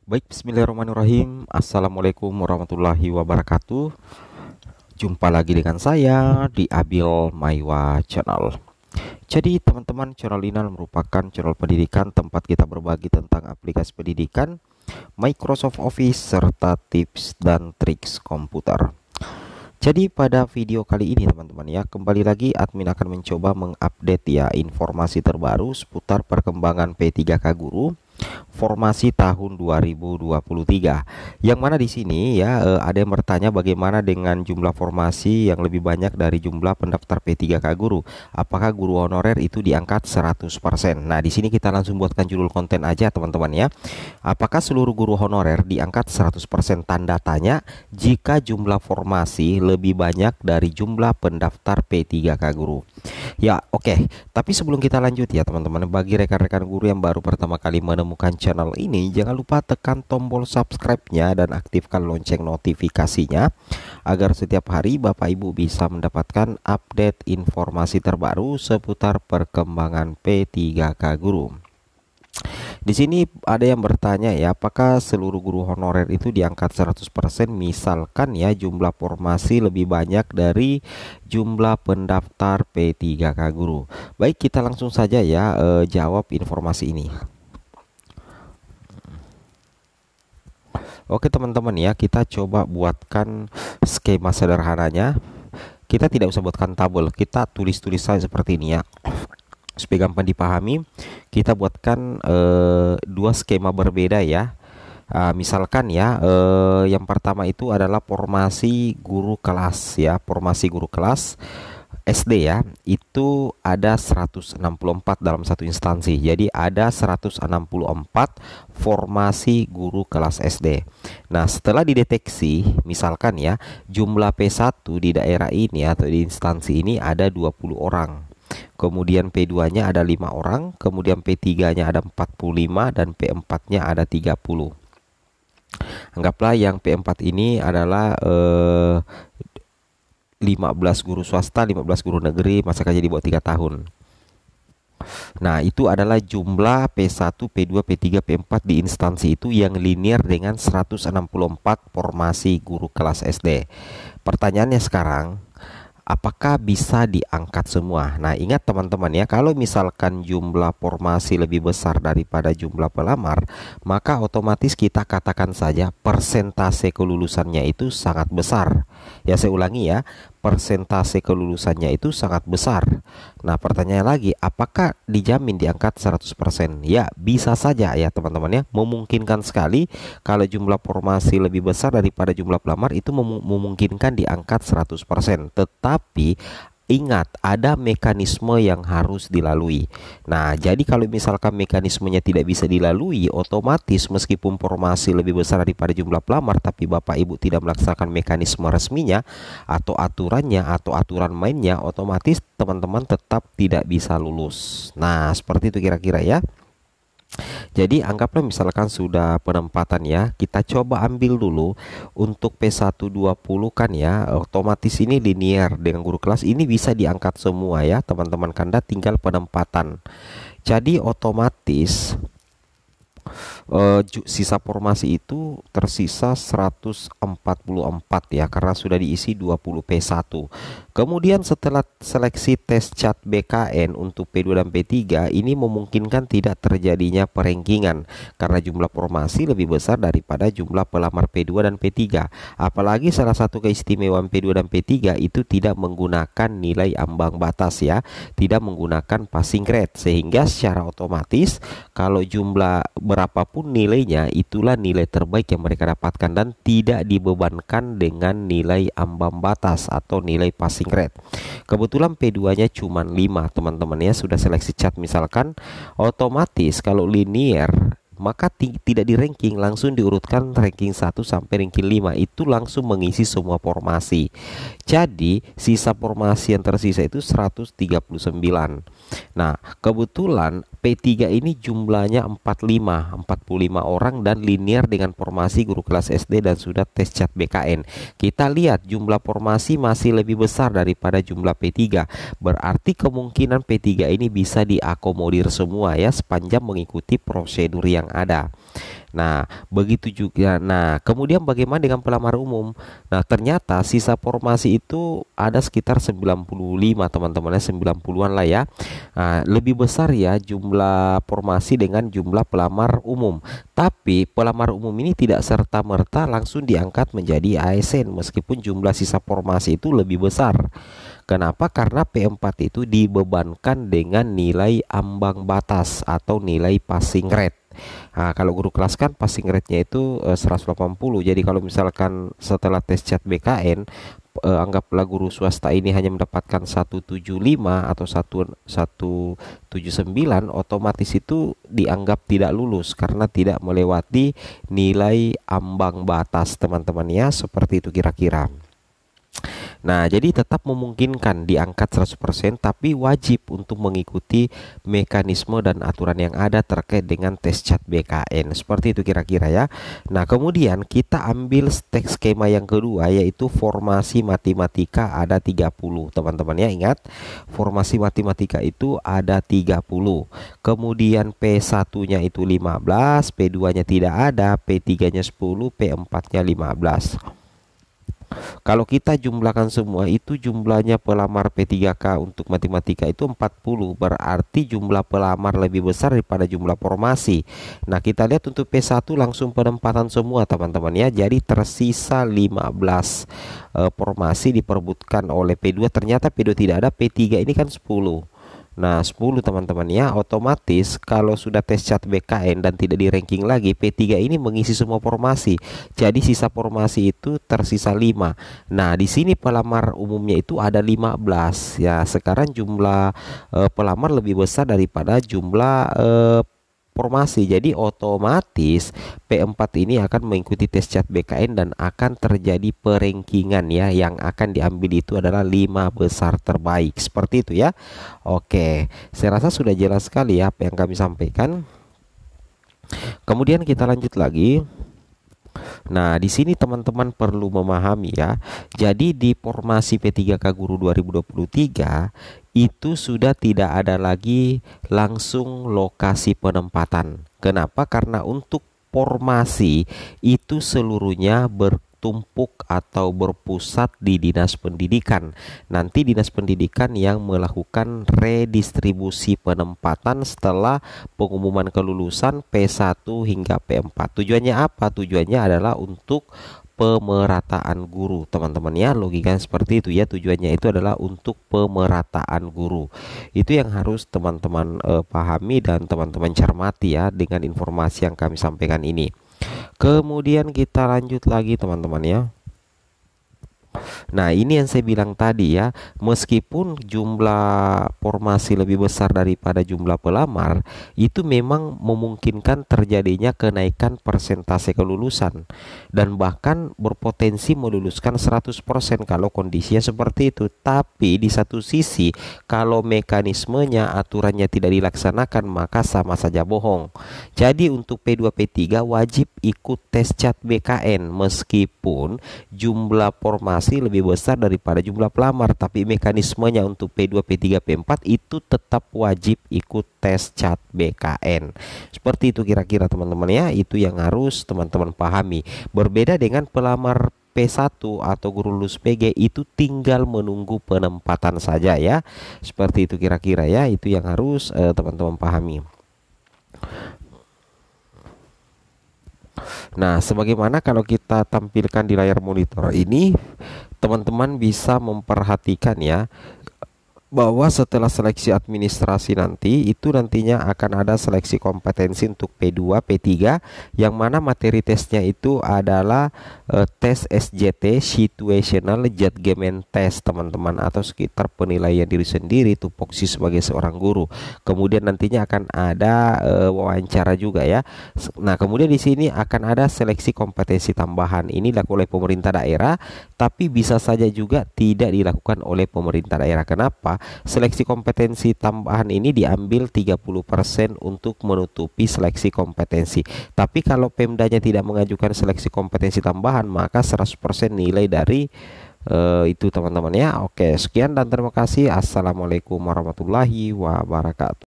Baik, bismillahirrahmanirrahim. Assalamualaikum warahmatullahi wabarakatuh. Jumpa lagi dengan saya di Abil Maiwa Channel. Jadi teman-teman, channel ini merupakan channel pendidikan tempat kita berbagi tentang aplikasi pendidikan, Microsoft Office, serta tips dan triks komputer. Jadi pada video kali ini teman-teman ya, kembali lagi admin akan mencoba mengupdate ya informasi terbaru seputar perkembangan P3K Guru formasi tahun 2023. Yang mana di sini ya ada yang bertanya bagaimana dengan jumlah formasi yang lebih banyak dari jumlah pendaftar P3K Guru. Apakah guru honorer itu diangkat 100%? Nah, di sini kita langsung buatkan judul konten aja teman-teman ya. Apakah seluruh guru honorer diangkat 100%? Tanda tanya jika jumlah formasi lebih banyak dari jumlah pendaftar P3K Guru. Ya, oke. Tapi sebelum kita lanjut ya teman-teman, bagi rekan-rekan guru yang baru pertama kali menemukan channel ini, jangan lupa tekan tombol subscribe-nya dan aktifkan lonceng notifikasinya agar setiap hari Bapak Ibu bisa mendapatkan update informasi terbaru seputar perkembangan P3K Guru. Di sini ada yang bertanya ya, apakah seluruh guru honorer itu diangkat 100%? Misalkan ya jumlah formasi lebih banyak dari jumlah pendaftar P3K Guru. Baik, kita langsung saja ya jawab informasi ini. Oke teman-teman ya, kita coba buatkan skema sederhananya. Kita tidak usah buatkan tabel, kita tulis-tulis saja seperti ini ya. Supaya gampang dipahami, kita buatkan dua skema berbeda ya. Misalkan ya, yang pertama itu adalah formasi guru kelas ya, formasi guru kelas SD ya, itu ada 164 dalam satu instansi. Jadi ada 164 formasi guru kelas SD. Nah, setelah dideteksi misalkan ya, jumlah P1 di daerah ini atau di instansi ini ada 20 orang. Kemudian P2-nya ada 5 orang, kemudian P3-nya ada 45 dan P4-nya ada 30. Anggaplah yang P4 ini adalah 15 guru swasta, 15 guru negeri, masa kerja di bawah 3 tahun. Nah, itu adalah jumlah P1, P2, P3, P4 di instansi itu yang linear dengan 164 formasi guru kelas SD. Pertanyaannya sekarang, apakah bisa diangkat semua? Nah, ingat teman-teman ya, kalau misalkan jumlah formasi lebih besar daripada jumlah pelamar, maka otomatis kita katakan saja persentase kelulusannya itu sangat besar. Ya, saya ulangi ya, persentase kelulusannya itu sangat besar. Nah, pertanyaan lagi, apakah dijamin diangkat 100%? Ya, bisa saja ya teman-teman ya, memungkinkan sekali. Kalau jumlah formasi lebih besar daripada jumlah pelamar itu memungkinkan diangkat 100%. Tetapi ingat, ada mekanisme yang harus dilalui. Nah, jadi kalau misalkan mekanismenya tidak bisa dilalui, otomatis meskipun formasi lebih besar daripada jumlah pelamar, tapi Bapak Ibu tidak melaksanakan mekanisme resminya atau aturannya atau aturan mainnya, otomatis teman-teman tetap tidak bisa lulus. Nah, seperti itu kira-kira ya. Jadi anggaplah misalkan sudah penempatan ya, kita coba ambil dulu untuk P120 kan ya, otomatis ini linear dengan guru kelas ini bisa diangkat semua ya teman-teman kanda, tinggal penempatan. Jadi otomatis sisa formasi itu tersisa 144 ya, karena sudah diisi 20 P1. Kemudian setelah seleksi tes cat BKN untuk P2 dan P3, ini memungkinkan tidak terjadinya perengkingan karena jumlah formasi lebih besar daripada jumlah pelamar P2 dan P3. Apalagi salah satu keistimewaan P2 dan P3 itu tidak menggunakan nilai ambang batas ya, tidak menggunakan passing grade, sehingga secara otomatis kalau jumlah berapapun nilainya, itulah nilai terbaik yang mereka dapatkan dan tidak dibebankan dengan nilai ambang batas atau nilai passing grade. Kebetulan P2-nya cuma 5 teman-teman ya, sudah seleksi cat misalkan, otomatis kalau linear maka tidak di ranking, langsung diurutkan ranking 1 sampai ranking 5, itu langsung mengisi semua formasi. Jadi sisa formasi yang tersisa itu 139. Nah, kebetulan P3 ini jumlahnya 45 orang dan linear dengan formasi guru kelas SD dan sudah tes cat BKN. Kita lihat jumlah formasi masih lebih besar daripada jumlah P3. Berarti kemungkinan P3 ini bisa diakomodir semua ya, sepanjang mengikuti prosedur yang yang ada. Nah, begitu juga. Nah, kemudian bagaimana dengan pelamar umum? Nah, ternyata sisa formasi itu ada sekitar 95 teman-teman ya, 90-an lah ya. Nah, lebih besar ya jumlah formasi dengan jumlah pelamar umum. Tapi pelamar umum ini tidak serta-merta langsung diangkat menjadi ASN meskipun jumlah sisa formasi itu lebih besar. Kenapa? Karena P4 itu dibebankan dengan nilai ambang batas atau nilai passing rate. Nah, kalau guru kelas kan passing rate-nya itu 180. Jadi kalau misalkan setelah tes CAT BKN, anggaplah guru swasta ini hanya mendapatkan 175 atau 179, otomatis itu dianggap tidak lulus karena tidak melewati nilai ambang batas teman-teman ya, seperti itu kira-kira. Nah, jadi tetap memungkinkan diangkat 100% tapi wajib untuk mengikuti mekanisme dan aturan yang ada terkait dengan tes CAT BKN. Seperti itu kira-kira ya. Nah, kemudian kita ambil teks skema yang kedua yaitu formasi matematika ada 30. Teman-teman ya, ingat formasi matematika itu ada 30. Kemudian P1-nya itu 15, P2-nya tidak ada, P3-nya 10, P4-nya 15. Kalau kita jumlahkan semua itu jumlahnya pelamar P3K untuk matematika itu 40, berarti jumlah pelamar lebih besar daripada jumlah formasi. Nah, kita lihat untuk P1 langsung penempatan semua teman-teman ya. Jadi tersisa 15 formasi diperebutkan oleh P2. Ternyata P2 tidak ada, P3 ini kan 10. Nah, 10 teman-teman ya, otomatis kalau sudah tes CAT BKN dan tidak di ranking lagi, P3 ini mengisi semua formasi. Jadi sisa formasi itu tersisa 5. Nah, di sini pelamar umumnya itu ada 15. Ya, sekarang jumlah pelamar lebih besar daripada jumlah formasi. Jadi otomatis P4 ini akan mengikuti tes CAT BKN dan akan terjadi perankingan ya. Yang akan diambil itu adalah 5 besar terbaik. Seperti itu ya. Oke, saya rasa sudah jelas sekali ya apa yang kami sampaikan. Kemudian kita lanjut lagi. Nah, di sini teman-teman perlu memahami ya. Jadi di formasi P3K Guru 2023 itu sudah tidak ada lagi langsung lokasi penempatan. Kenapa? Karena untuk formasi itu seluruhnya bertumpuk atau berpusat di Dinas Pendidikan. Nanti Dinas Pendidikan yang melakukan redistribusi penempatan setelah pengumuman kelulusan P1 hingga P4. Tujuannya apa? Tujuannya adalah untuk pemerataan guru teman-teman ya, logikanya seperti itu ya. Tujuannya itu adalah untuk pemerataan guru. Itu yang harus teman-teman pahami dan teman-teman cermati ya dengan informasi yang kami sampaikan ini. Kemudian kita lanjut lagi teman-teman ya. Nah, ini yang saya bilang tadi ya, meskipun jumlah formasi lebih besar daripada jumlah pelamar, itu memang memungkinkan terjadinya kenaikan persentase kelulusan dan bahkan berpotensi meluluskan 100% kalau kondisinya seperti itu. Tapi di satu sisi, kalau mekanismenya, aturannya tidak dilaksanakan, maka sama saja bohong. Jadi untuk P2 P3 wajib ikut tes CAT BKN meskipun jumlah formasi lebih besar daripada jumlah pelamar, tapi mekanismenya untuk P2, P3, P4 itu tetap wajib ikut tes CAT BKN. Seperti itu kira-kira teman-teman ya, itu yang harus teman-teman pahami. Berbeda dengan pelamar P1 atau guru lulus PG itu tinggal menunggu penempatan saja ya. Seperti itu kira-kira ya, itu yang harus teman-teman pahami. Nah, sebagaimana kalau kita tampilkan di layar monitor ini, teman-teman bisa memperhatikan ya bahwa setelah seleksi administrasi nanti itu nantinya akan ada seleksi kompetensi untuk P2, P3 yang mana materi tesnya itu adalah tes SJT Situational Judgment Test teman-teman, atau sekitar penilaian diri sendiri tupoksi sebagai seorang guru. Kemudian nantinya akan ada wawancara juga ya. Nah, kemudian di sini akan ada seleksi kompetensi tambahan. Ini dilakukan oleh pemerintah daerah, tapi bisa saja juga tidak dilakukan oleh pemerintah daerah. Kenapa? Seleksi kompetensi tambahan ini diambil 30% untuk menutupi seleksi kompetensi. Tapi kalau Pemdanya tidak mengajukan seleksi kompetensi tambahan, maka 100% nilai dari itu teman-teman ya. Oke, sekian dan terima kasih. Assalamualaikum warahmatullahi wabarakatuh.